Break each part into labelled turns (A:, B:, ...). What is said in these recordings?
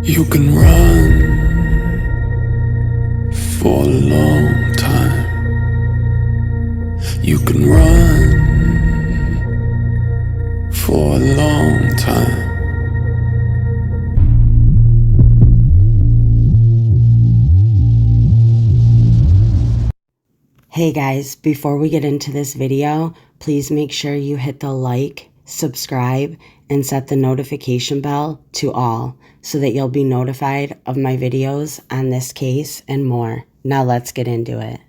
A: You can run for a long time. You can run for a long time.
B: Hey guys, before we get into this video, please make sure you hit the like, subscribe, and set the notification bell to all so that you'll be notified of my videos on this case and more. Now let's get into it.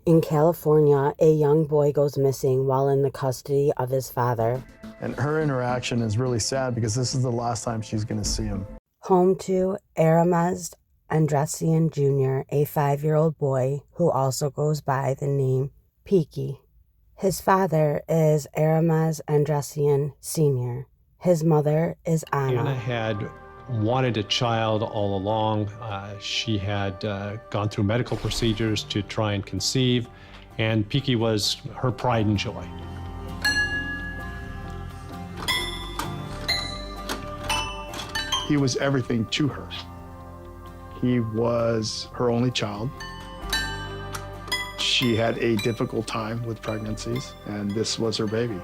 B: In California, a young boy goes missing while in the custody of his father.
C: And her interaction is really sad because this is the last time she's going to see him.
B: Home to Aramazd Andressian Jr, a 5-year-old boy who also goes by the name Piqui. His father is Aramazd Andressian Sr. His mother is Anna.
D: Anna had wanted a child all along. She had gone through medical procedures to try and conceive, and Piqui was her pride and joy.
C: He was everything to her. He was her only child. She had a difficult time with pregnancies, and this was her baby.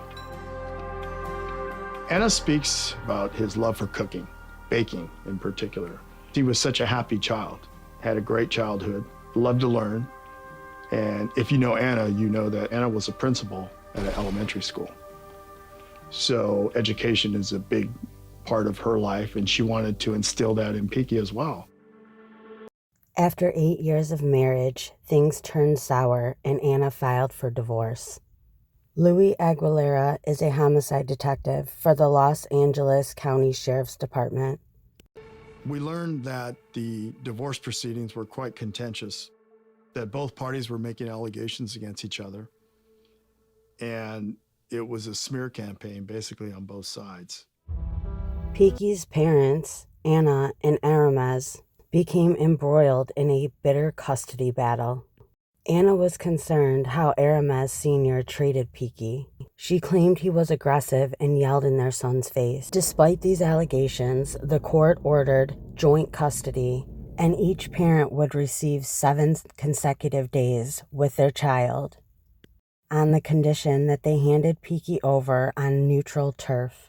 C: Anna speaks about his love for cooking, baking in particular. He was such a happy child, had a great childhood, loved to learn. And if you know Anna, you know that Anna was a principal at an elementary school. So education is a big part of her life, and she wanted to instill that in Piqui as well.
B: After 8 years of marriage, things turned sour and Anna filed for divorce. Louis Aguilera is a homicide detective for the Los Angeles County Sheriff's Department.
C: We learned that the divorce proceedings were quite contentious, that both parties were making allegations against each other, and it was a smear campaign basically on both sides.
B: Piqui's parents, Anna and Aramazd, became embroiled in a bitter custody battle. Anna was concerned how Aramazd Sr. treated Piqui. She claimed he was aggressive and yelled in their son's face. Despite these allegations, the court ordered joint custody, and each parent would receive 7 consecutive days with their child, on the condition that they handed Piqui over on neutral turf.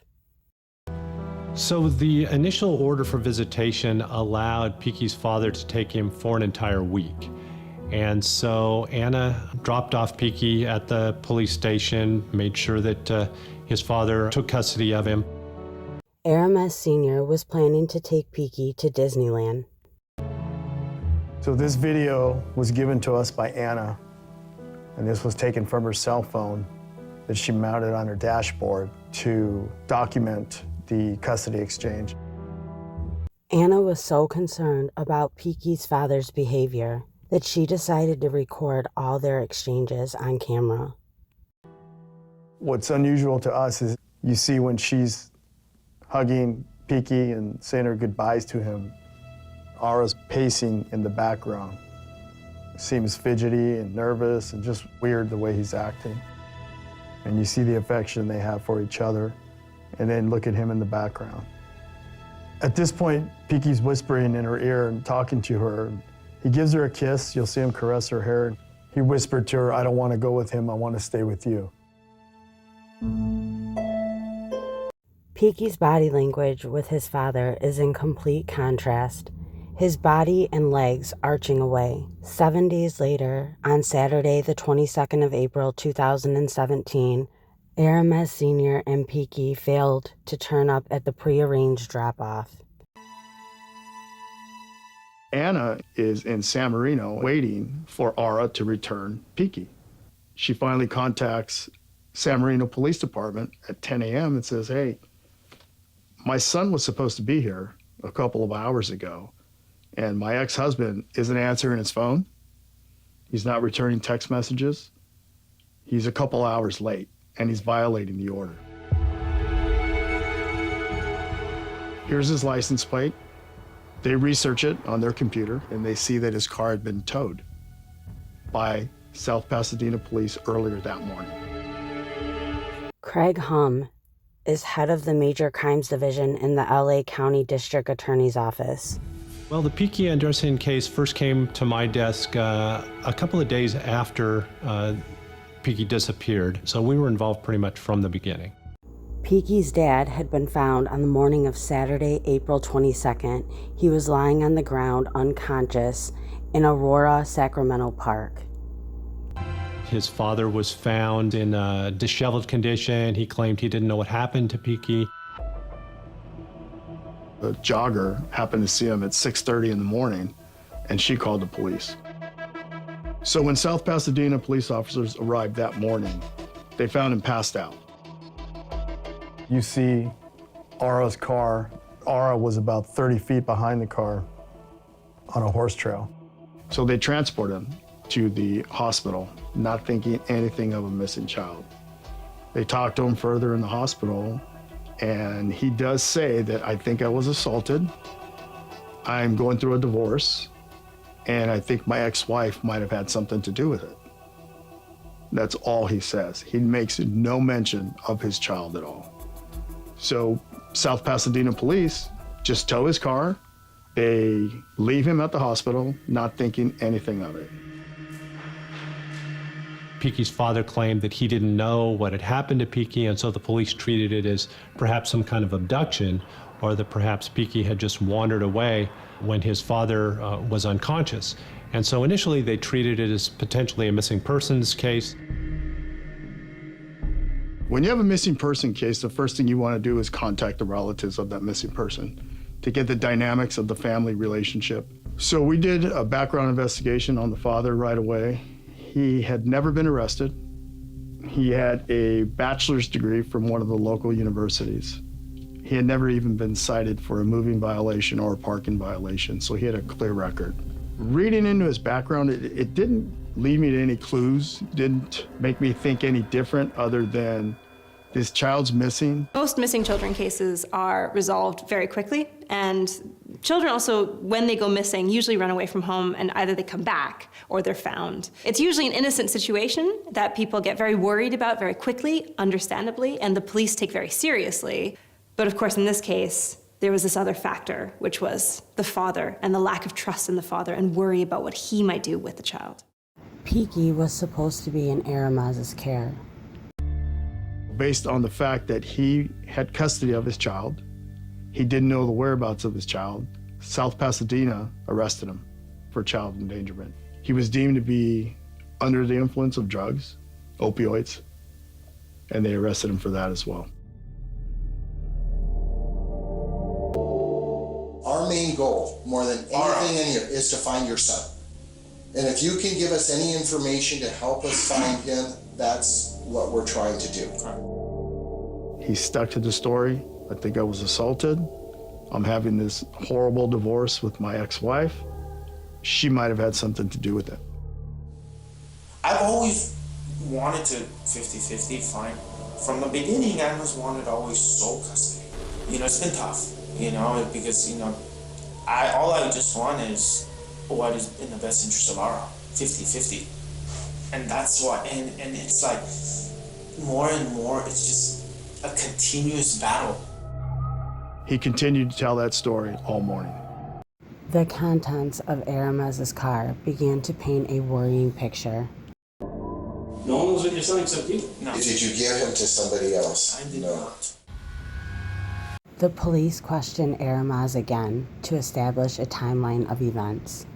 D: So the initial order for visitation allowed Piqui's father to take him for an entire week. And so Anna dropped off Piqui at the police station, made sure that his father took custody of him.
B: Aramazd Sr. was planning to take Piqui to Disneyland.
C: So this video was given to us by Anna, and this was taken from her cell phone that she mounted on her dashboard to document the custody exchange.
B: Anna was so concerned about Piqui's father's behavior that she decided to record all their exchanges on camera.
C: What's unusual to us is you see when she's hugging Piqui and saying her goodbyes to him, Ara's pacing in the background. Seems fidgety and nervous and just weird the way he's acting. And you see the affection they have for each other, and then look at him in the background. At this point, Piqui's whispering in her ear and talking to her. He gives her a kiss. You'll see him caress her hair. He whispered to her, "I don't want to go with him. I want to stay with you."
B: Piqui's body language with his father is in complete contrast, his body and legs arching away. 7 days later, on Saturday, the 22nd of April, 2017, Aramazd Sr. and Piqui failed to turn up at the prearranged drop-off.
C: Anna is in San Marino waiting for Ara to return Piqui. She finally contacts San Marino Police Department at 10 a.m. and says, "Hey, my son was supposed to be here a couple of hours ago, and my ex-husband isn't answering his phone. He's not returning text messages. He's a couple hours late, and he's violating the order. Here's his license plate." They research it on their computer, and they see that his car had been towed by South Pasadena police earlier that morning.
B: Craig Hum is head of the Major Crimes Division in the LA County District Attorney's Office.
D: Well, the Piqui Andressian case first came to my desk a couple of days after Piqui disappeared, so we were involved pretty much from the beginning.
B: Piqui's dad had been found on the morning of Saturday, April 22nd. He was lying on the ground unconscious in Aurora, Sacramento Park.
D: His father was found in a disheveled condition. He claimed he didn't know what happened to Piqui.
C: The jogger happened to see him at 6:30 in the morning, and she called the police. So when South Pasadena police officers arrived that morning, they found him passed out. You see Ara's car. Ara was about 30 feet behind the car on a horse trail. So they transport him to the hospital, not thinking anything of a missing child. They talked to him further in the hospital, and he does say that, I think I was assaulted, I'm going through a divorce, and I think my ex-wife might have had something to do with it. That's all he says. He makes no mention of his child at all. So South Pasadena police just tow his car. They leave him at the hospital, not thinking anything of it.
D: Piqui's father claimed that he didn't know what had happened to Piqui, and so the police treated it as perhaps some kind of abduction, or that perhaps Piqui had just wandered away when his father was unconscious. And so initially they treated it as potentially a missing persons case.
C: When you have a missing person case, the first thing you want to do is contact the relatives of that missing person to get the dynamics of the family relationship. So we did a background investigation on the father right away. He had never been arrested. He had a bachelor's degree from one of the local universities. He had never even been cited for a moving violation or a parking violation, so he had a clear record. Reading into his background, it didn't lead me to any clues, didn't make me think any different other than this child's missing.
E: Most missing children cases are resolved very quickly, and children also, when they go missing, usually run away from home, and either they come back or they're found. It's usually an innocent situation that people get very worried about very quickly, understandably, and the police take very seriously. But of course, in this case, there was this other factor, which was the father and the lack of trust in the father and worry about what he might do with the child.
B: Piqui was supposed to be in Aramaz's care.
C: Based on the fact that he had custody of his child, he didn't know the whereabouts of his child, South Pasadena arrested him for child endangerment. He was deemed to be under the influence of drugs, opioids, and they arrested him for that as well.
F: Our main goal, more than anything in here, is to find your son. And if you can give us any information to help us find him, that's what we're trying to do.
C: He stuck to the story. I think I was assaulted. I'm having this horrible divorce with my ex-wife. She might have had something to do with it.
G: I've always wanted to 50-50 find. From the beginning, I always wanted always sole custody. You know, it's been tough, you know, because, you know, all I just want is what is in the best interest of Ara, 50-50. And that's what, and it's like, more and more, it's just a continuous battle.
C: He continued to tell that story all morning.
B: The contents of Aramaz's car began to paint a worrying picture.
H: No one was with your son except you?
G: No.
F: Did you give him to somebody else?
G: I did not.
B: The police questioned Aramazd again to establish a timeline of events.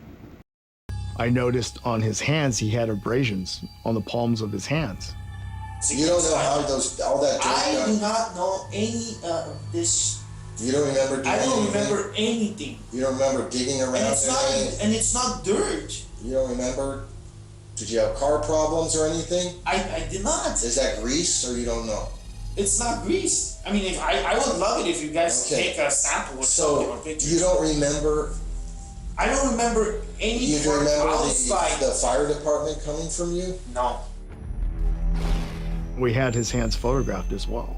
C: I noticed on his hands he had abrasions on the palms of his hands.
F: You don't know how all that
G: I
F: dirt
G: do
F: got.
G: not know any of this.
F: You don't remember doing
G: I don't
F: anything?
G: remember anything.
F: You don't remember digging around anything?
G: And it's not dirt.
F: You don't remember? Did you have car problems or anything?
G: I did not.
F: Is that grease or you don't know?
G: It's not grease. I mean, I would love it if you guys
F: Okay.
G: take a sample or something or
F: So
G: pictures.
F: you don't remember?
G: I don't remember any
F: You
G: part
F: remember
G: outside.
F: the fire department coming from you?
G: No.
C: We had his hands photographed as well.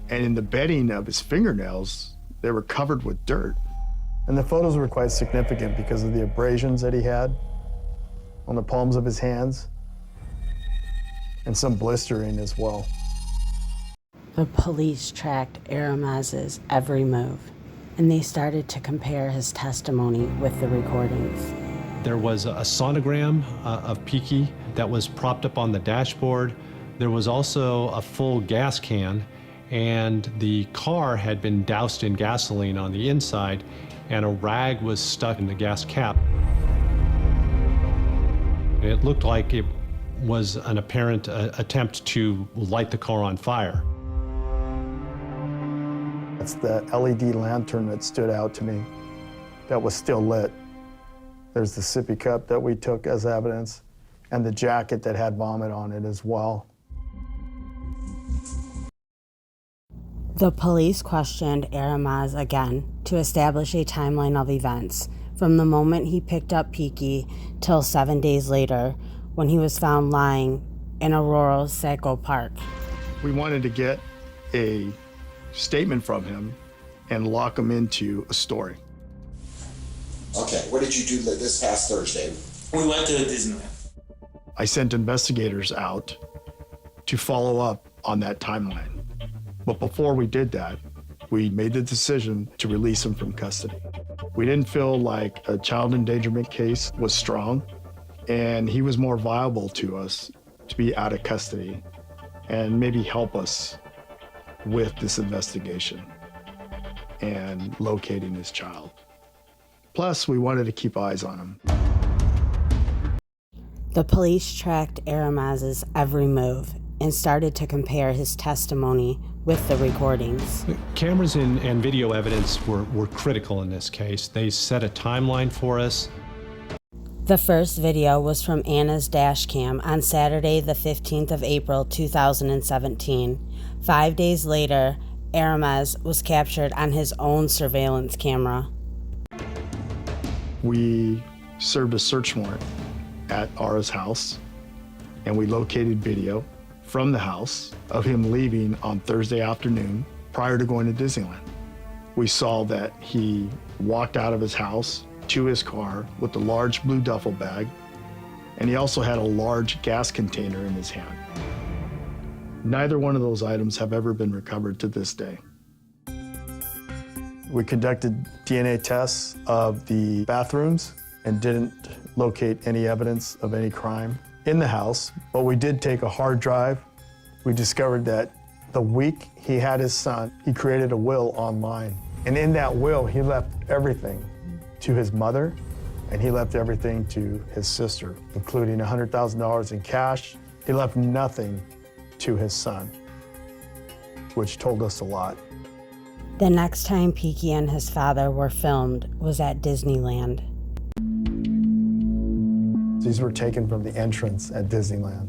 C: And in the bedding of his fingernails, they were covered with dirt. And the photos were quite significant because of the abrasions that he had on the palms of his hands and some blistering as well.
B: The police tracked Aramaz's every move, and they started to compare his testimony with the recordings.
D: There was a sonogram of Piqui that was propped up on the dashboard. There was also a full gas can, and the car had been doused in gasoline on the inside, and a rag was stuck in the gas cap. It looked like it was an apparent attempt to light the car on fire.
C: It's the LED lantern that stood out to me that was still lit. There's the sippy cup that we took as evidence, and the jacket that had vomit on it as well.
B: The police questioned Aramazd again to establish a timeline of events from the moment he picked up Piqui till 7 days later when he was found lying in a rural Saco Park.
C: We wanted to get a statement from him and lock him into a story.
F: Okay, what did you do this past Thursday?
G: We went to Disneyland.
C: I sent investigators out to follow up on that timeline. But before we did that, we made the decision to release him from custody. We didn't feel like a child endangerment case was strong, and he was more viable to us to be out of custody and maybe help us with this investigation and locating his child. Plus, we wanted to keep eyes on him.
B: The police tracked Aramaz's every move and started to compare his testimony with the recordings.
D: Cameras and video evidence were critical in this case. They set a timeline for us.
B: The first video was from Anna's dash cam on Saturday, the 15th of April, 2017. 5 days later, Aramazd was captured on his own surveillance camera.
C: We served a search warrant at Ara's house, and we located video from the house of him leaving on Thursday afternoon prior to going to Disneyland. We saw that he walked out of his house to his car with a large blue duffel bag, and he also had a large gas container in his hand. Neither one of those items have ever been recovered to this day. We conducted DNA tests of the bathrooms and didn't locate any evidence of any crime in the house, but we did take a hard drive. We discovered that the week he had his son, he created a will online. And in that will, he left everything to his mother, and he left everything to his sister, including $100,000 in cash. He left nothing to his son, which told us a lot.
B: The next time Piqui and his father were filmed was at Disneyland.
C: These were taken from the entrance at Disneyland.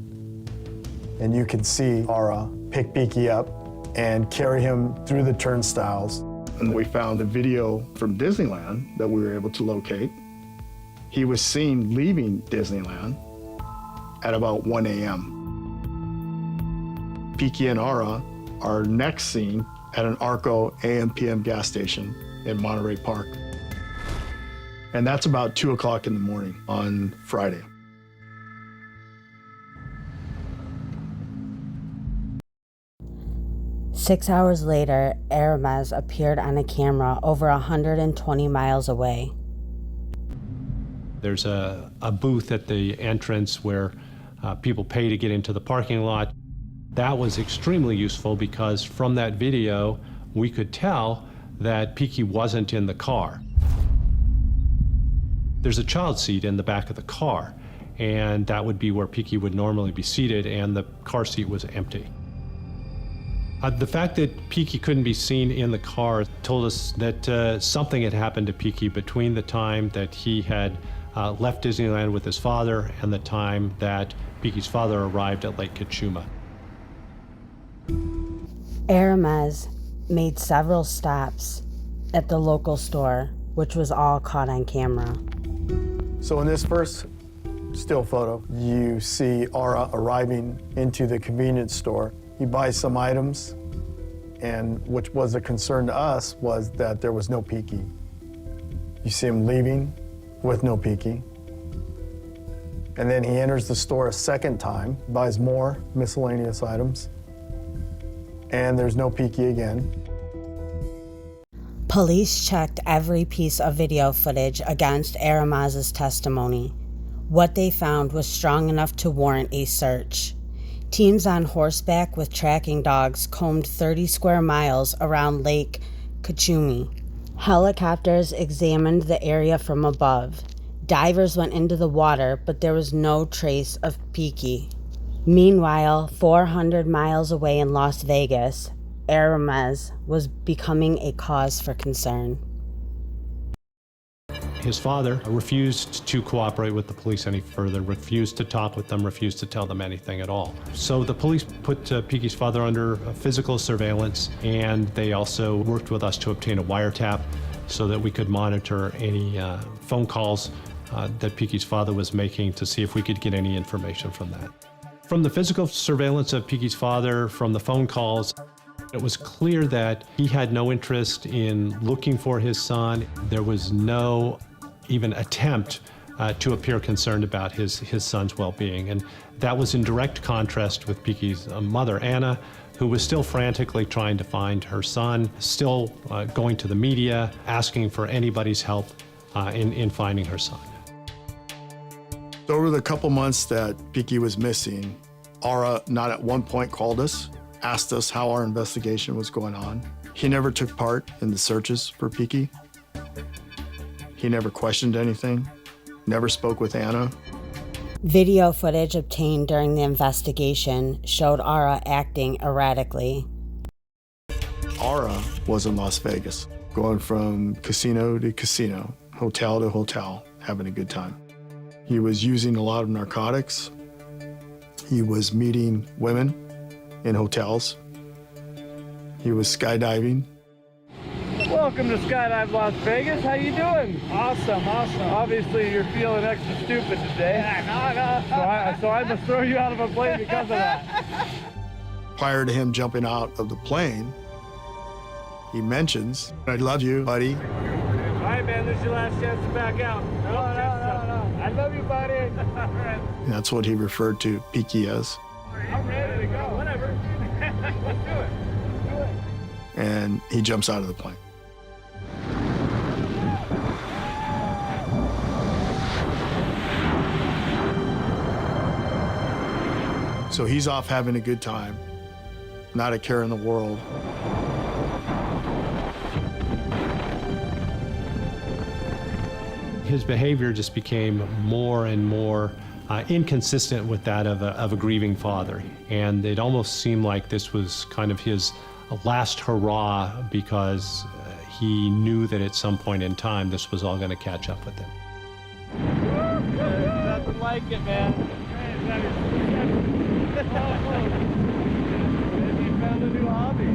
C: And you can see Ara pick Piqui up and carry him through the turnstiles. And we found a video from Disneyland that we were able to locate. He was seen leaving Disneyland at about 1 a.m. Piqui and Ara are next seen at an Arco AM/PM gas station in Monterey Park. And that's about 2 o'clock in the morning on Friday.
B: Six hours later, Aramazd appeared on a camera over 120 miles away.
D: There's a booth at the entrance where people pay to get into the parking lot. That was extremely useful because from that video, we could tell that Piqui wasn't in the car. There's a child seat in the back of the car, and that would be where Piqui would normally be seated, and the car seat was empty. The fact that Piqui couldn't be seen in the car told us that something had happened to Piqui between the time that he had left Disneyland with his father and the time that Piqui's father arrived at Lake Kachuma.
B: Aramazd made several stops at the local store, which was all caught on camera.
C: So in this first still photo, you see Ara arriving into the convenience store. He buys some items, and which was a concern to us was that there was no Piqui. You see him leaving with no Piqui. And then he enters the store a second time, buys more miscellaneous items. and there's no Piqui again.
B: Police checked every piece of video footage against Aramazd's testimony. What they found was strong enough to warrant a search. Teams on horseback with tracking dogs combed 30 square miles around Lake Kachumi. Helicopters examined the area from above. Divers went into the water, but there was no trace of Piqui. Meanwhile, 400 miles away in Las Vegas, Aramazd was becoming a cause for concern.
D: His father refused to cooperate with the police any further, refused to talk with them, refused to tell them anything at all. So the police put Piqui's father under physical surveillance, and they also worked with us to obtain a wiretap so that we could monitor any phone calls that Piqui's father was making to see if we could get any information from that. From the physical surveillance of Piqui's father, from the phone calls, it was clear that he had no interest in looking for his son. There was no even attempt to appear concerned about his son's well-being. And that was in direct contrast with Piqui's mother, Anna, who was still frantically trying to find her son, still going to the media, asking for anybody's help in finding her son.
C: Over the couple months that Piqui was missing, Ara not at one point called us, asked us how our investigation was going on. He never took part in the searches for Piqui. He never questioned anything, never spoke with Anna.
B: Video footage obtained during the investigation showed Ara acting erratically.
C: Ara was in Las Vegas, going from casino to casino, hotel to hotel, having a good time. He was using a lot of narcotics. He was meeting women in hotels. He was skydiving.
I: Welcome to Skydive Las Vegas. How you doing? Awesome, awesome. Obviously, you're feeling extra stupid today. Yeah, no. So I must throw you out of a plane because of that.
C: Prior to him jumping out of the plane, he mentions, "I love you, buddy."
I: All right, man, this is your last chance to back out. No. I love you, buddy.
C: And that's what he referred to Piqui as.
I: I'm ready to go. Whatever. Let's do it. Do it.
C: And he jumps out of the plane. So he's off having a good time, not a care in the world.
D: His behavior just became more and more inconsistent with that of a grieving father. And it almost seemed like this was kind of his last hurrah because he knew that at some point in time this was all going to catch up with him.
I: Nothing like it, man. You found a new hobby.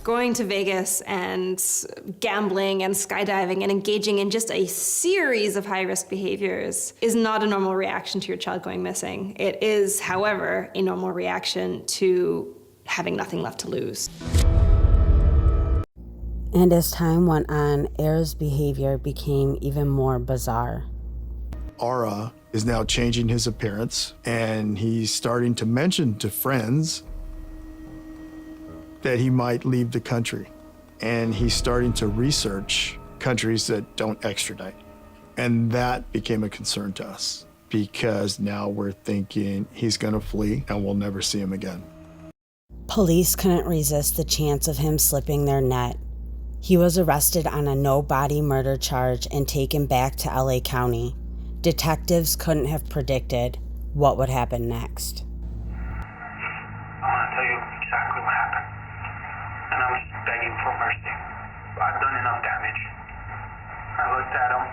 E: Going to Vegas and gambling and skydiving and engaging in just a series of high-risk behaviors is not a normal reaction to your child going missing. It is, however, a normal reaction to having nothing left to lose.
B: And as time went on, Ara's behavior became even more bizarre.
C: Ara is now changing his appearance, and he's starting to mention to friends that he might leave the country. And he's starting to research countries that don't extradite. And that became a concern to us because now we're thinking he's gonna flee and we'll never see him again.
B: Police couldn't resist the chance of him slipping their net. He was arrested on a no-body murder charge and taken back to LA County. Detectives couldn't have predicted what would happen next.
J: I want to tell you exactly what happened, and I'm just begging for mercy. I've done enough damage. I looked at him.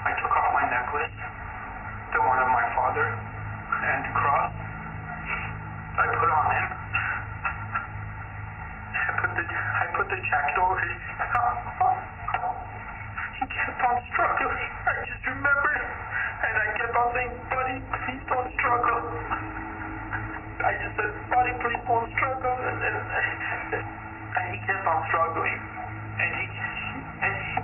J: I took off my necklace, the one of my father, and the cross. I put on him. I put the jacket over his mouth. He kept on struggling. I just remembered, and I kept on saying, "Buddy, please don't struggle." I just said, "Buddy, please don't struggle," and he kept on struggling, and he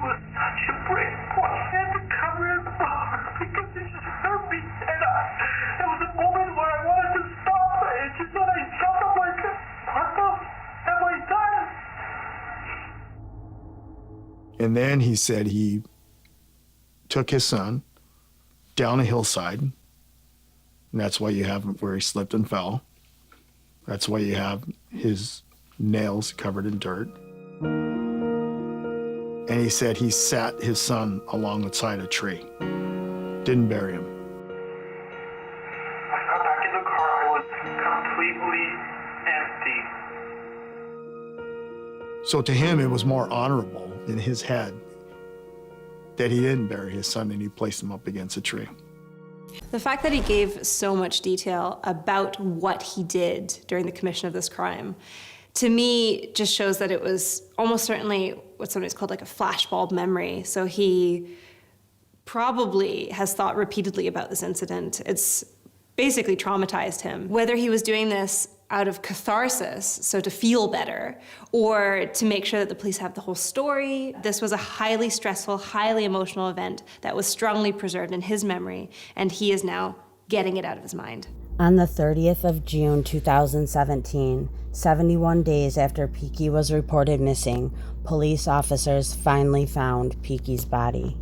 J: was such a brave boy. I had to cover his bar because it just hurt me, and it was a moment where I wanted to stop. It's just that I jumped up
C: And then he said he took his son down a hillside, and that's why you have where he slipped and fell. That's why you have his nails covered in dirt. And he said he sat his son along the side of a tree, didn't bury him.
J: I got back in the car, I was completely empty.
C: So to him, it was more honorable in his head that he didn't bury his son and he placed him up against a tree.
E: The fact that he gave so much detail about what he did during the commission of this crime, to me, just shows that it was almost certainly what somebody's called like a flashbulb memory. So he probably has thought repeatedly about this incident. It's basically traumatized him. Whether he was doing this out of catharsis, so to feel better, or to make sure that the police have the whole story, this was a highly stressful, highly emotional event that was strongly preserved in his memory, and he is now getting it out of his mind.
B: On the 30th of June 2017, 71 days after Piqui was reported missing, police officers finally found Piqui's body.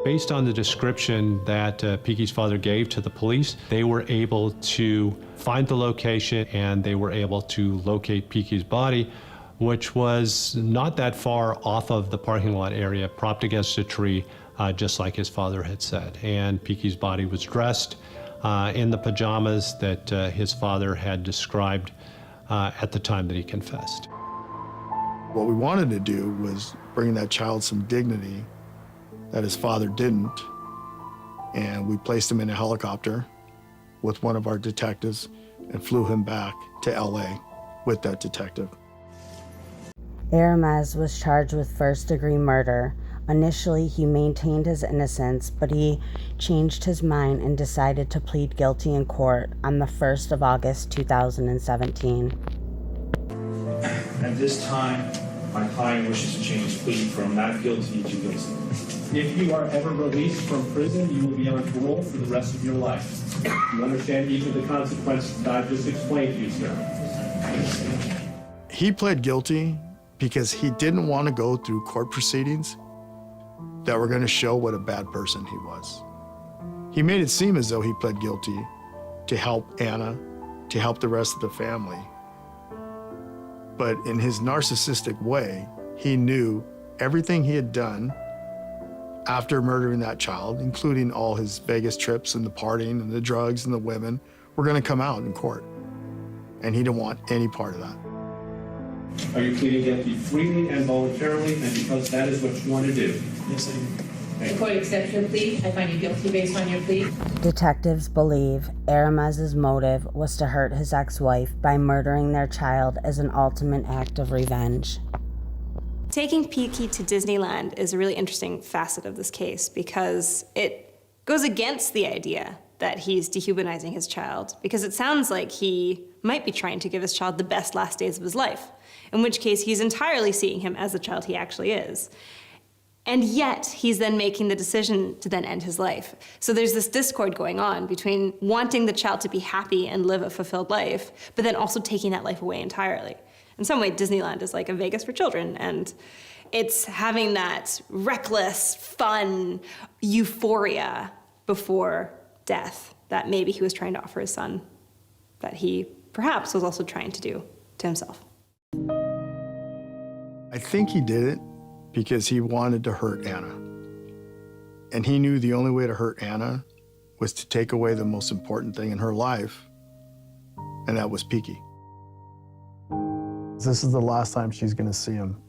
D: Based on the description that Piqui's father gave to the police, they were able to find the location and they were able to locate Piqui's body, which was not that far off of the parking lot area, propped against a tree, just like his father had said. And Piqui's body was dressed in the pajamas that his father had described at the time that he confessed.
C: What we wanted to do was bring that child some dignity that his father didn't, and we placed him in a helicopter with one of our detectives and flew him back to LA with that detective.
B: Aramazd was charged with first-degree murder. Initially, he maintained his innocence, but he changed his mind and decided to plead guilty in court on the 1st of August 2017.
H: At this time, my client wishes to change his plea from not guilty to guilty.
K: If you are ever released from prison, you will be on parole for the rest of your life. You understand each of the consequences that I've just explained to you, sir?
C: He pled guilty because he didn't want to go through court proceedings that were going to show what a bad person he was. He made it seem as though he pled guilty to help Anna, to help the rest of the family. But in his narcissistic way, he knew everything he had done after murdering that child, including all his Vegas trips and the partying and the drugs and the women, were going to come out in court. And he didn't want any part of that.
K: Are you pleading guilty freely and voluntarily, and because that is what you want to do?
H: Yes, I do.
L: The court accepts your plea. I find you guilty based on your plea.
B: Detectives believe Aramazd's motive was to hurt his ex-wife by murdering their child as an ultimate act of revenge.
E: Taking Piqui to Disneyland is a really interesting facet of this case because it goes against the idea that he's dehumanizing his child, because it sounds like he might be trying to give his child the best last days of his life, in which case he's entirely seeing him as the child he actually is. And yet, he's then making the decision to then end his life. So there's this discord going on between wanting the child to be happy and live a fulfilled life, but then also taking that life away entirely. In some way, Disneyland is like a Vegas for children, and it's having that reckless, fun euphoria before death that maybe he was trying to offer his son, that he perhaps was also trying to do to himself.
C: I think he did it because he wanted to hurt Anna. And he knew the only way to hurt Anna was to take away the most important thing in her life, and that was Piqui. This is the last time she's going to see him.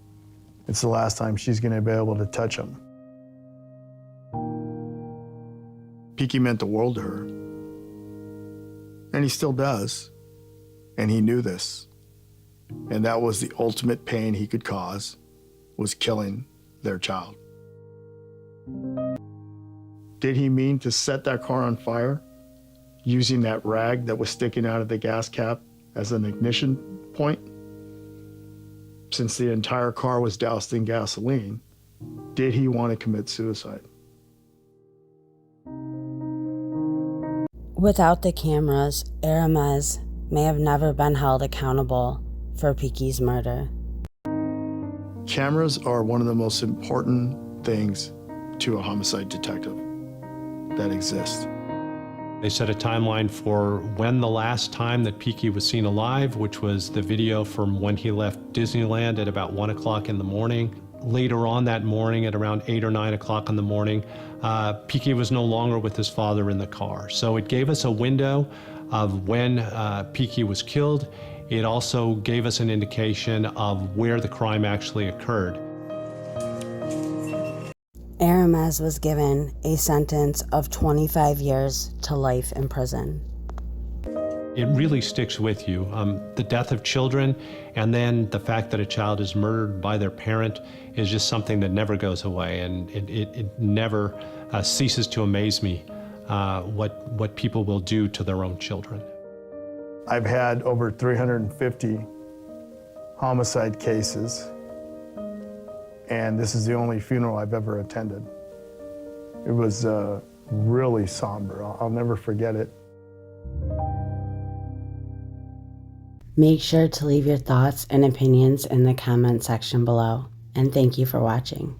C: It's the last time she's going to be able to touch him. Piqui meant the world to her. And he still does. And he knew this. And that was the ultimate pain he could cause, was killing their child. Did he mean to set that car on fire, using that rag that was sticking out of the gas cap as an ignition point? Since the entire car was doused in gasoline, did he want to commit suicide?
B: Without the cameras, Aramazd may have never been held accountable for Piqui's murder.
C: Cameras are one of the most important things to a homicide detective that exist.
D: They set a timeline for when the last time that Piqui was seen alive, which was the video from when he left Disneyland at about 1 o'clock in the morning. Later on that morning at around 8 or 9 o'clock in the morning, Piqui was no longer with his father in the car. So it gave us a window of when Piqui was killed. It also gave us an indication of where the crime actually occurred.
B: Aramazd was given a sentence of 25 years to life in prison.
D: It really sticks with you. The death of children and then the fact that a child is murdered by their parent is just something that never goes away, and it never ceases to amaze me what people will do to their own children.
C: I've had over 350 homicide cases, and this is the only funeral I've ever attended. It was really somber. I'll never forget it.
B: Make sure to leave your thoughts and opinions in the comment section below, and thank you for watching.